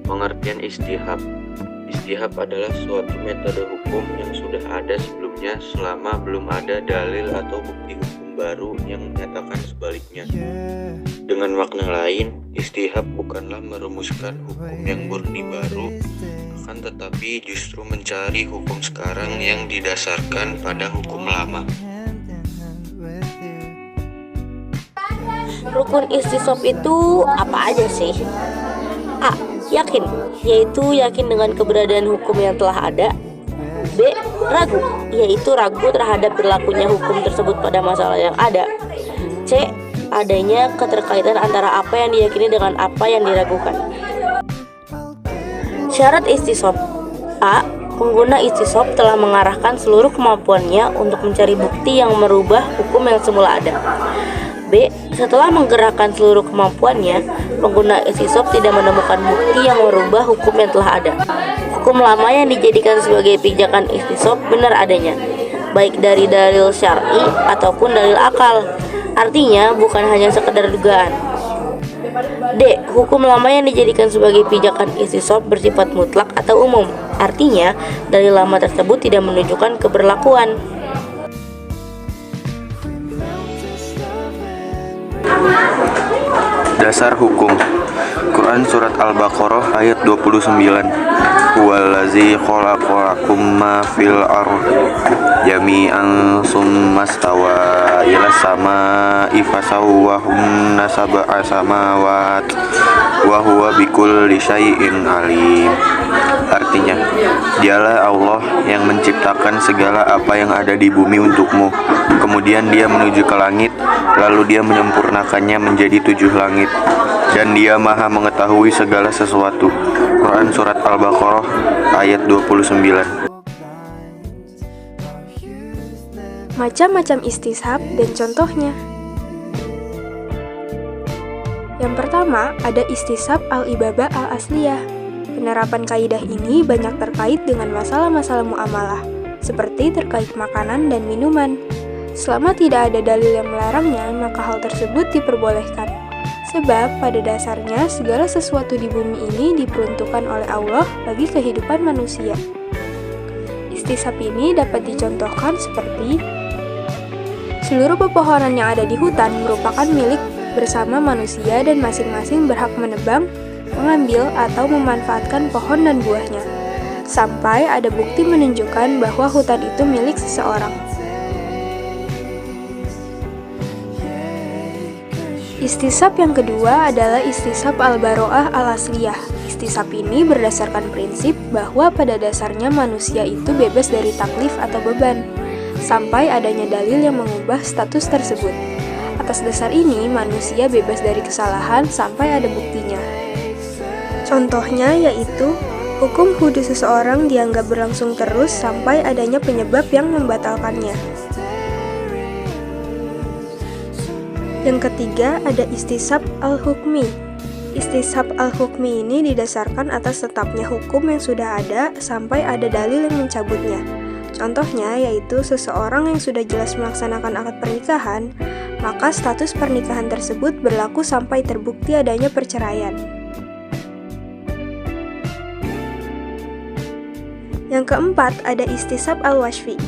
Pengertian istihab. Istihab adalah suatu metode hukum yang sudah ada sebelumnya selama belum ada dalil atau bukti hukum baru yang menyatakan sebaliknya. Dengan makna lain, istihab bukanlah merumuskan hukum yang murni baru, akan tetapi justru mencari hukum sekarang yang didasarkan pada hukum lama. Rukun istisop itu apa aja sih? A. Yakin, yaitu yakin dengan keberadaan hukum yang telah ada. B. Ragu, yaitu ragu terhadap berlakunya hukum tersebut pada masalah yang ada. C. Adanya keterkaitan antara apa yang diyakini dengan apa yang diragukan. Syarat istisop. A. Pengguna istisop telah mengarahkan seluruh kemampuannya untuk mencari bukti yang merubah hukum yang semula ada. B. Setelah menggerakkan seluruh kemampuannya, pengguna istisop tidak menemukan bukti yang merubah hukum yang telah ada. Hukum lama yang dijadikan sebagai pijakan istisop benar adanya, baik dari dalil syar'i ataupun dalil akal. Artinya bukan hanya sekedar dugaan. D. Hukum lama yang dijadikan sebagai pijakan istisop bersifat mutlak atau umum. Artinya dalil lama tersebut tidak menunjukkan keberlakuan. Dasar hukum. Quran Surat Al-Baqarah ayat 29. Huwallazi khalaqalakum ma fil ardi jami'an tsumma stawa ila samaa'i fasawwahunna sab'a samawat wa huwa bikulli syai'in alim. Artinya, dialah Allah yang menciptakan segala apa yang ada di bumi untukmu. Kemudian dia menuju ke langit, lalu dia menyempurnakannya menjadi 7 langit. Dan dia maha mengetahui segala sesuatu. Quran Surat Al-Baqarah ayat 29. Macam-macam istishab dan contohnya. Yang pertama, ada istishab al-ibabah al-asliyah. Penerapan kaidah ini banyak terkait dengan masalah-masalah muamalah, seperti terkait makanan dan minuman. Selama tidak ada dalil yang melarangnya, maka hal tersebut diperbolehkan. Sebab pada dasarnya segala sesuatu di bumi ini diperuntukkan oleh Allah bagi kehidupan manusia. Istishab ini dapat dicontohkan seperti seluruh pepohonan yang ada di hutan merupakan milik bersama manusia dan masing-masing berhak menebang, mengambil, atau memanfaatkan pohon dan buahnya, sampai ada bukti menunjukkan bahwa hutan itu milik seseorang. Istishab yang kedua adalah istishab al-baro'ah al-asliyah. Istishab ini berdasarkan prinsip bahwa pada dasarnya manusia itu bebas dari taklif atau beban, sampai adanya dalil yang mengubah status tersebut. Atas dasar ini, manusia bebas dari kesalahan sampai ada buktinya. Contohnya yaitu, hukum hudu seseorang dianggap berlangsung terus sampai adanya penyebab yang membatalkannya. Yang ketiga ada istishab al-hukmi. Istishab al-hukmi ini didasarkan atas tetapnya hukum yang sudah ada sampai ada dalil yang mencabutnya. Contohnya yaitu seseorang yang sudah jelas melaksanakan akad pernikahan, maka status pernikahan tersebut berlaku sampai terbukti adanya perceraian. Yang keempat ada istishab al-washfi.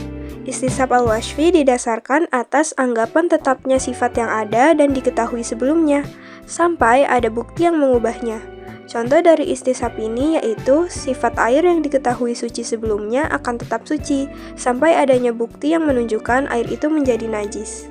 Istishab al-washfi didasarkan atas anggapan tetapnya sifat yang ada dan diketahui sebelumnya, sampai ada bukti yang mengubahnya. Contoh dari istishab ini yaitu sifat air yang diketahui suci sebelumnya akan tetap suci, sampai adanya bukti yang menunjukkan air itu menjadi najis.